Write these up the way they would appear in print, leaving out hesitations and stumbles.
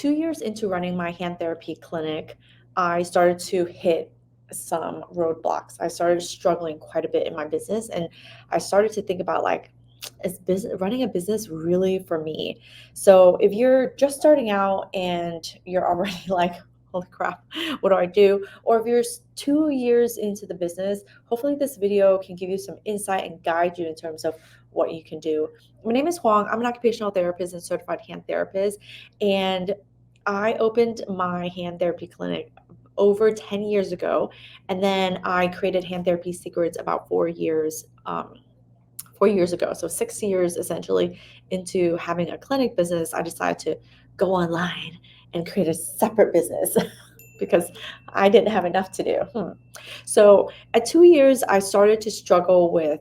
2 years into running my hand therapy clinic, I started to hit some roadblocks. I started struggling quite a bit in my business, and I started to think about like, is business running a business really for me? So if you're just starting out and you're already like, holy crap, what do I do? Or if you're 2 years into the business, hopefully this video can give you some insight and guide you in terms of what you can do. My name is Huang. I'm an occupational therapist and certified hand therapist, and I opened my hand therapy clinic over 10 years ago, and then I created Hand Therapy Secrets about 4 years ago. So 6 years essentially into having a clinic business, I decided to go online and create a separate business because I didn't have enough to do. So at 2 years, I started to struggle with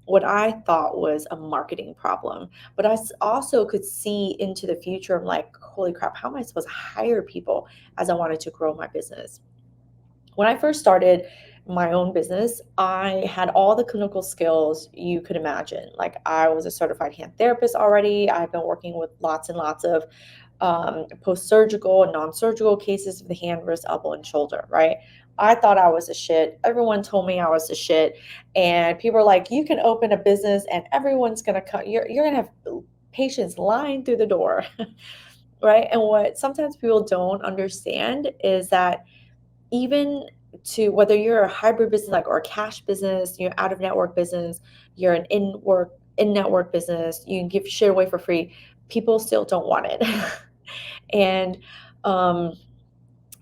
what I thought was a marketing problem, but also could see into the future. I'm like, holy crap, how am I supposed to hire people as I wanted to grow my business? When I first started my own business, I had all the clinical skills you could imagine. Like, I was a certified hand therapist already. I've been working with lots and lots of post-surgical and non-surgical cases of the hand, wrist, elbow, and shoulder, right? I thought I was a shit. Everyone told me I was a shit. And people are like, you can open a business and everyone's going to come. You're going to have patients lying through the door, right? And what sometimes people don't understand is that even to whether you're a hybrid business like or a cash business, you're out of network business, you're an in network business, you can give shit away for free, people still don't want it. And um,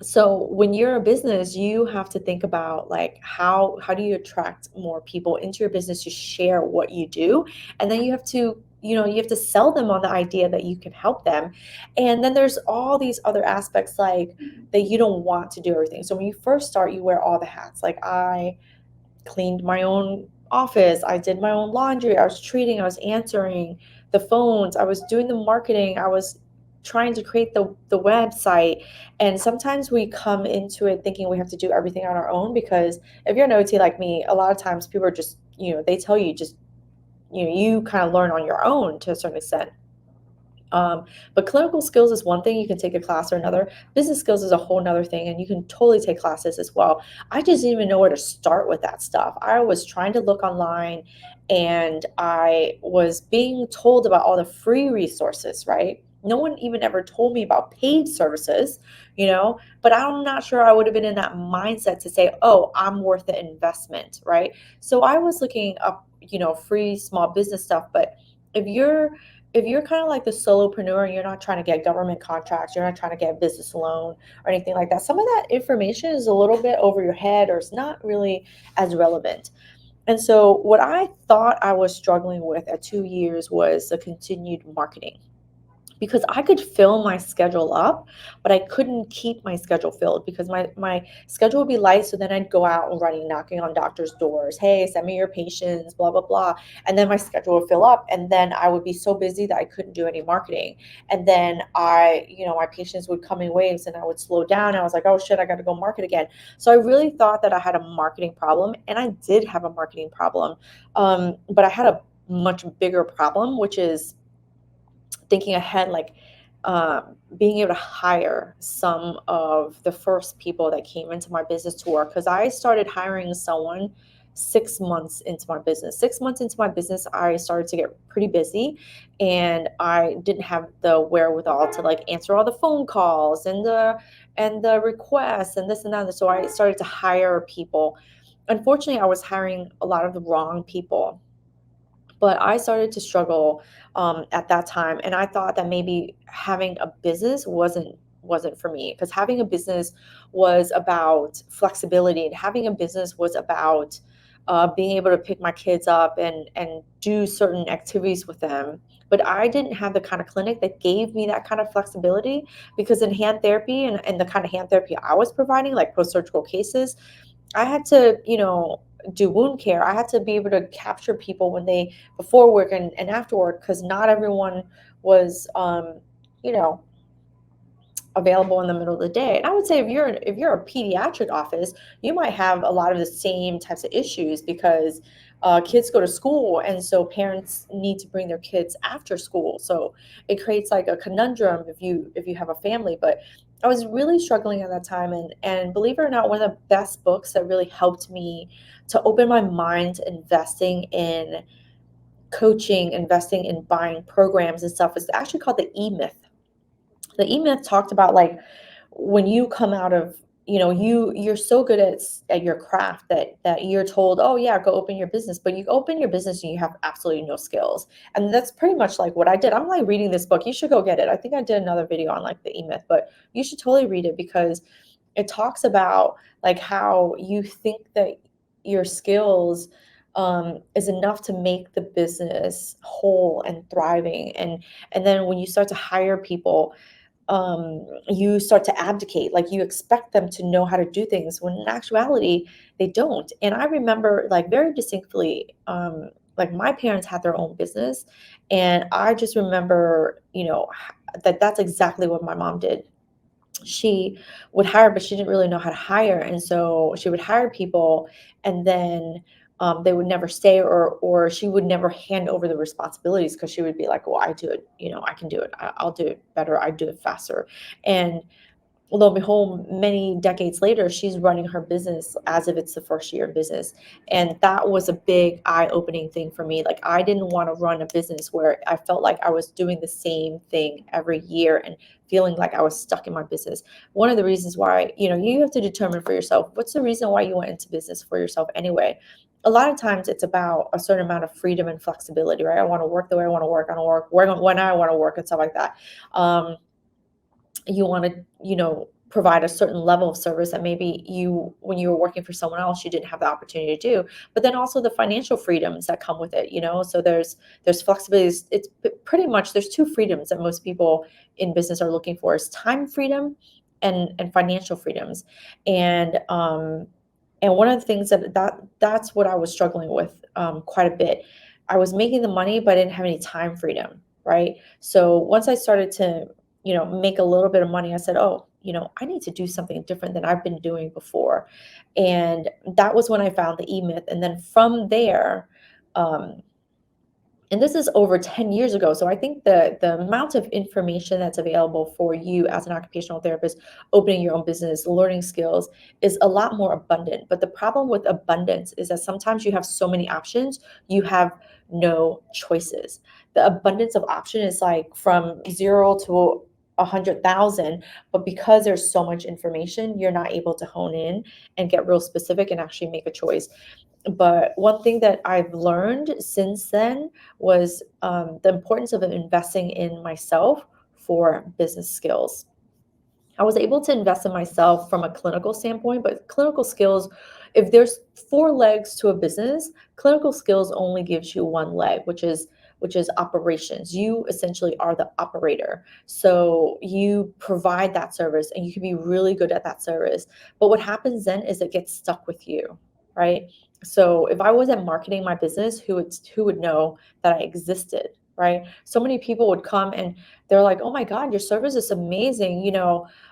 so when you're a business, you have to think about like how do you attract more people into your business to share what you do, and then you have to you have to sell them on the idea that you can help them. And then there's all these other aspects like that you don't want to do everything. So when you first start, you wear all the hats. Like, I cleaned my own office, I did my own laundry, I was treating, I was answering the phones, I was doing the marketing, I was trying to create the website. And sometimes we come into it thinking we have to do everything on our own, because if you're an OT like me, a lot of times people are just, they tell you just, you kind of learn on your own to a certain extent. But clinical skills is one thing, you can take a class or another. Business skills is a whole nother thing, and you can totally take classes as well. I just didn't even know where to start with that stuff. I was trying to look online, and I was being told about all the free resources, right? No one even ever told me about paid services, but I'm not sure I would have been in that mindset to say, oh, I'm worth the investment, right? So I was looking up, free small business stuff. But if you're if you're kind of like the solopreneur and you're not trying to get government contracts, you're not trying to get a business loan or anything like that, some of that information is a little bit over your head or it's not really as relevant. And so what I thought I was struggling with at 2 years was the continued marketing, because I could fill my schedule up, but I couldn't keep my schedule filled because my schedule would be light. So then I'd go out and running, knocking on doctors' doors. Hey, send me your patients, blah, blah, blah. And then my schedule would fill up. And then I would be so busy that I couldn't do any marketing. And then my patients would come in waves and I would slow down. I was like, oh shit, I got to go market again. So I really thought that I had a marketing problem, and I did have a marketing problem. But I had a much bigger problem, which is thinking ahead, like being able to hire some of the first people that came into my business to work. Because I started hiring someone 6 months into my business. 6 months into my business, I started to get pretty busy, and I didn't have the wherewithal to like answer all the phone calls and the requests and this and that. So I started to hire people. Unfortunately, I was hiring a lot of the wrong people, but I started to struggle at that time, and I thought that maybe having a business wasn't for me, because having a business was about flexibility, and having a business was about being able to pick my kids up and do certain activities with them. But I didn't have the kind of clinic that gave me that kind of flexibility, because in hand therapy and the kind of hand therapy I was providing, like post-surgical cases, I had to, do wound care. I had to be able to capture people when they before work and after work, because not everyone was, you know, available in the middle of the day. And I would say if you're a pediatric office, you might have a lot of the same types of issues because kids go to school, and so parents need to bring their kids after school. So it creates like a conundrum if you have a family. But I was really struggling at that time, and believe it or not, one of the best books that really helped me to open my mind to investing in coaching, investing in buying programs and stuff was actually called the E Myth. The E Myth talked about like when you come out of, you're so good at your craft that you're told, oh yeah, go open your business, but you open your business and you have absolutely no skills. And that's pretty much like what I did. I'm like reading this book, you should go get it. I think I did another video on like the E Myth, but you should totally read it because it talks about like how you think that your skills is enough to make the business whole and thriving. And then when you start to hire people, you start to abdicate, like you expect them to know how to do things when in actuality they don't. And I remember like very distinctly, like my parents had their own business, and I just remember, that's exactly what my mom did. She would hire, but she didn't really know how to hire. And so she would hire people, and then they would never stay, or she would never hand over the responsibilities because she would be like, well, I do it, I can do it. I'll do it better. I do it faster. And lo and behold, many decades later, she's running her business as if it's the first year of business. And that was a big eye-opening thing for me. Like, I didn't want to run a business where I felt like I was doing the same thing every year and feeling like I was stuck in my business. One of the reasons why, you have to determine for yourself, what's the reason why you went into business for yourself anyway? A lot of times it's about a certain amount of freedom and flexibility, right? I want to work the way I want to work. I want to work when I want to work and stuff like that. You want to, provide a certain level of service that maybe when you were working for someone else, you didn't have the opportunity to do. But then also the financial freedoms that come with it, so there's flexibility. It's pretty much, there's two freedoms that most people in business are looking for, is time freedom and financial freedoms. And one of the things that's what I was struggling with quite a bit. I was making the money, but I didn't have any time freedom, right? So once I started to, make a little bit of money, I said, oh, I need to do something different than I've been doing before. And that was when I found the E-Myth. And then from there, um, and this is over 10 years ago. So I think the amount of information that's available for you as an occupational therapist, opening your own business, learning skills, is a lot more abundant. But the problem with abundance is that sometimes you have so many options, you have no choices. The abundance of option is like from 0 to 100,000, but because there's so much information, you're not able to hone in and get real specific and actually make a choice. But one thing that I've learned since then was the importance of investing in myself for business skills. I was able to invest in myself from a clinical standpoint, but clinical skills, if there's four legs to a business, clinical skills only gives you one leg, which is operations. You essentially are the operator. So you provide that service and you can be really good at that service. But what happens then is it gets stuck with you, right? So if I wasn't marketing my business, who would know that I existed, right? So many people would come and they're like, "Oh my God, your service is amazing.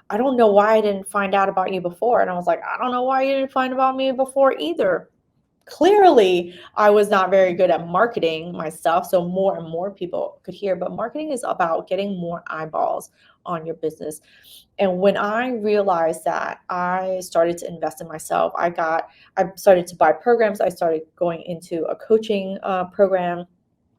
I don't know why I didn't find out about you before." And I was like, "I don't know why you didn't find about me before either." Clearly, I was not very good at marketing my stuff, so more and more people could hear. But marketing is about getting more eyeballs on your business. And when I realized that, I started to invest in myself. I started to buy programs. I started going into a coaching program.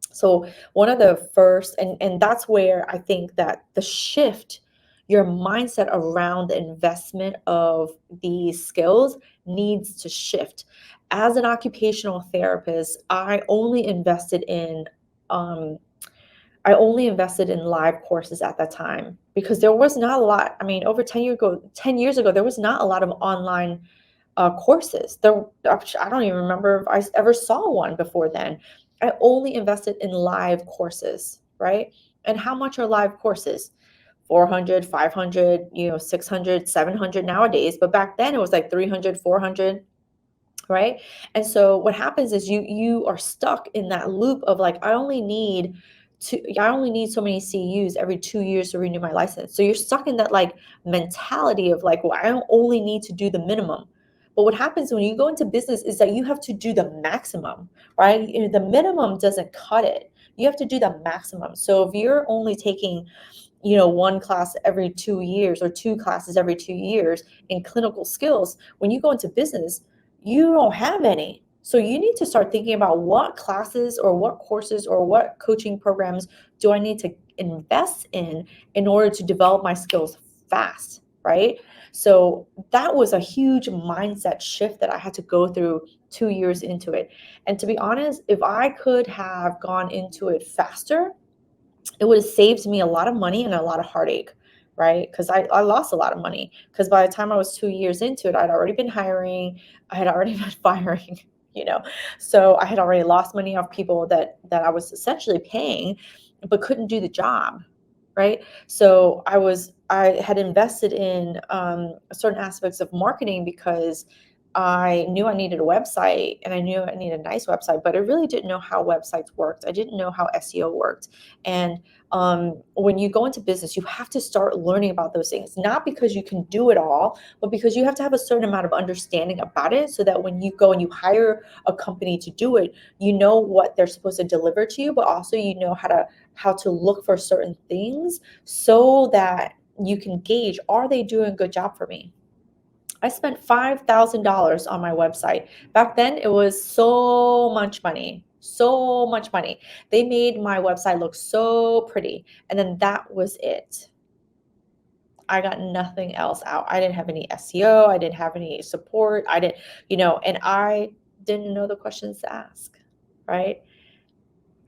So one of the first, and that's where I think that the shift, your mindset around the investment of these skills needs to shift. As an occupational therapist, um, I only invested in live courses at that time because there was not a lot. I mean, over 10 years ago, there was not a lot of online courses. I don't even remember if I ever saw one before then. I only invested in live courses, right? And how much are live courses? 400, 500, 600, 700 nowadays. But back then it was like 300, 400, right? And so what happens is you are stuck in that loop of like, I only need I only need so many CUs every 2 years to renew my license. So you're stuck in that like mentality of like, well, I don't only need to do the minimum. But what happens when you go into business is that you have to do the maximum, right? The minimum doesn't cut it. You have to do the maximum. So if you're only taking, one class every 2 years or two classes every 2 years in clinical skills, when you go into business, you don't have any. So you need to start thinking about what classes or what courses or what coaching programs do I need to invest in order to develop my skills fast, right? So that was a huge mindset shift that I had to go through 2 years into it. And to be honest, if I could have gone into it faster, it would have saved me a lot of money and a lot of heartache, right? Because I lost a lot of money. Because by the time I was 2 years into it, I'd already been hiring, I had already been firing, you know. So I had already lost money off people that I was essentially paying, but couldn't do the job, right? So I had invested in certain aspects of marketing because I knew I needed a website and I knew I needed a nice website, but I really didn't know how websites worked. I didn't know how SEO worked. And when you go into business, you have to start learning about those things, not because you can do it all, but because you have to have a certain amount of understanding about it so that when you go and you hire a company to do it, you know what they're supposed to deliver to you, but also you know how to look for certain things so that you can gauge, are they doing a good job for me? I spent $5,000 on my website. Back then, it was so much money, so much money. They made my website look so pretty. And then that was it. I got nothing else out. I didn't have any SEO. I didn't have any support. I didn't, and I didn't know the questions to ask, right?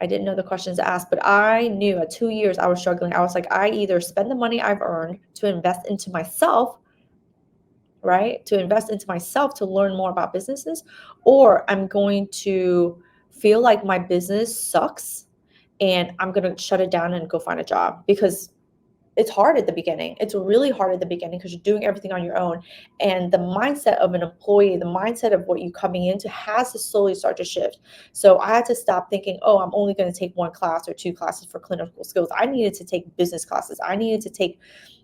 I didn't know the questions to ask, but I knew at 2 years I was struggling. I was like, I either spend the money I've earned to invest into myself, right? To invest into myself to learn more about businesses, or I'm going to feel like my business sucks and I'm going to shut it down and go find a job because it's hard at the beginning. It's really hard at the beginning because you're doing everything on your own. And the mindset of an employee, the mindset of what you're coming into has to slowly start to shift. So I had to stop thinking, oh, I'm only going to take one class or two classes for clinical skills. I needed to take business classes. I needed to take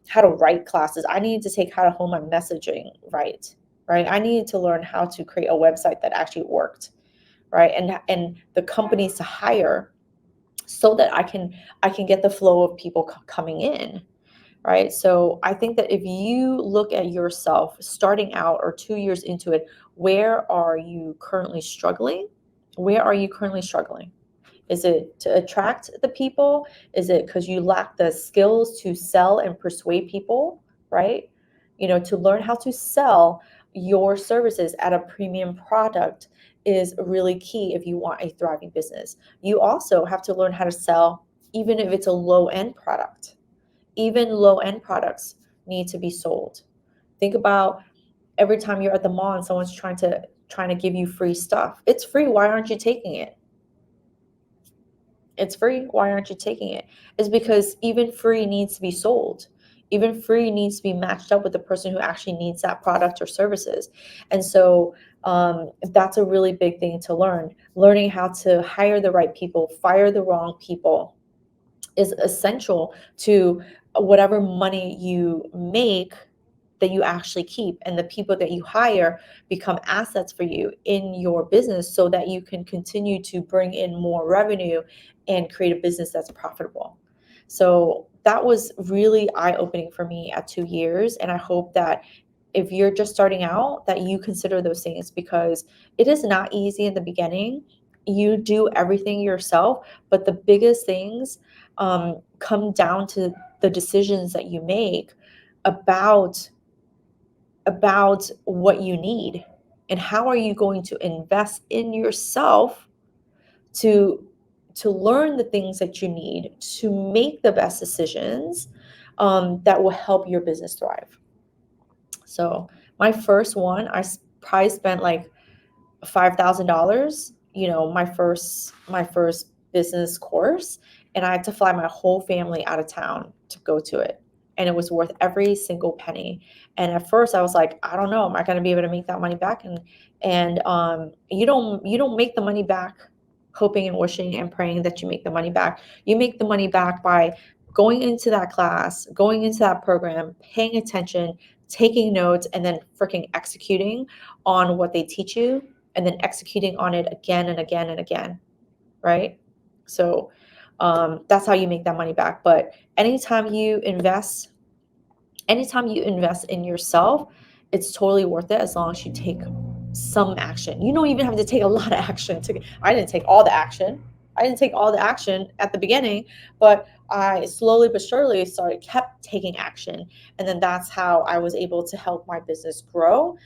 how to write classes. I needed to take how to hone my messaging right? I needed to learn how to create a website that actually worked, right? And the companies to hire so that I can get the flow of people coming in, right? So I think that if you look at yourself starting out or 2 years into it, where are you currently struggling? Where are you currently struggling? Is it to attract the people? Is it because you lack the skills to sell and persuade people, right? To learn how to sell your services at a premium product is really key if you want a thriving business. You also have to learn how to sell, even if it's a low end product. Even low end products need to be sold. Think about every time you're at the mall and someone's trying to give you free stuff. It's free. Why aren't you taking it? It's free. Why aren't you taking it? It's because even free needs to be sold. Even free needs to be matched up with the person who actually needs that product or services. And so that's a really big thing to learn. Learning how to hire the right people, fire the wrong people is essential to whatever money you make that you actually keep, and the people that you hire become assets for you in your business so that you can continue to bring in more revenue and create a business that's profitable. So that was really eye-opening for me at 2 years, and I hope that if you're just starting out that you consider those things, because it is not easy in the beginning. You do everything yourself, but the biggest things come down to the decisions that you make about what you need and how are you going to invest in yourself to learn the things that you need to make the best decisions that will help your business thrive. So my first one, probably spent like $5,000, my first business course, and I had to fly my whole family out of town to go to it. And it was worth every single penny. And at first I was like, I don't know, am I going to be able to make that money back? And you don't make the money back hoping and wishing and praying that you make the money back. You make the money back by going into that class, going into that program, paying attention, taking notes, and then freaking executing on what they teach you, and then executing on it again and again and again, right? So that's how you make that money back. But anytime you invest, anytime you invest in yourself, it's totally worth it as long as you take some action. You don't even have to take a lot of action to I didn't take all the action. I didn't take all the action at the beginning, but I slowly but surely kept taking action. And then that's how I was able to help my business grow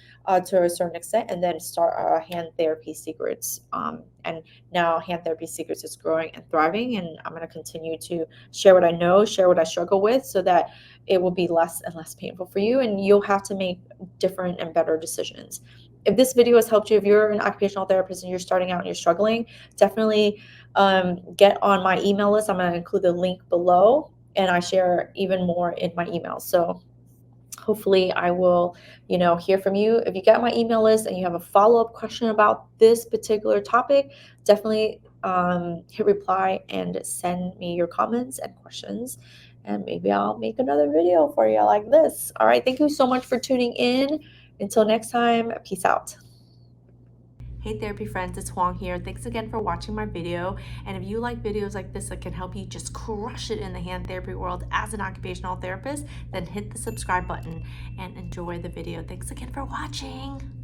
to a certain extent, and then start Hand Therapy Secrets. And now Hand Therapy Secrets is growing and thriving, and I'm going to continue to share what I know, share what I struggle with, so that it will be less and less painful for you, and you'll have to make different and better decisions. If this video has helped you, if you're an occupational therapist and you're starting out and you're struggling, definitely get on my email list. I'm going to include the link below, and I share even more in my email. So hopefully I will, hear from you. If you get my email list and you have a follow-up question about this particular topic, definitely hit reply and send me your comments and questions, and maybe I'll make another video for you like this. All right, thank you so much for tuning in. Until next time, peace out. Hey therapy friends, it's Huang here. Thanks again for watching my video. And if you like videos like this that can help you just crush it in the hand therapy world as an occupational therapist, then hit the subscribe button and enjoy the video. Thanks again for watching.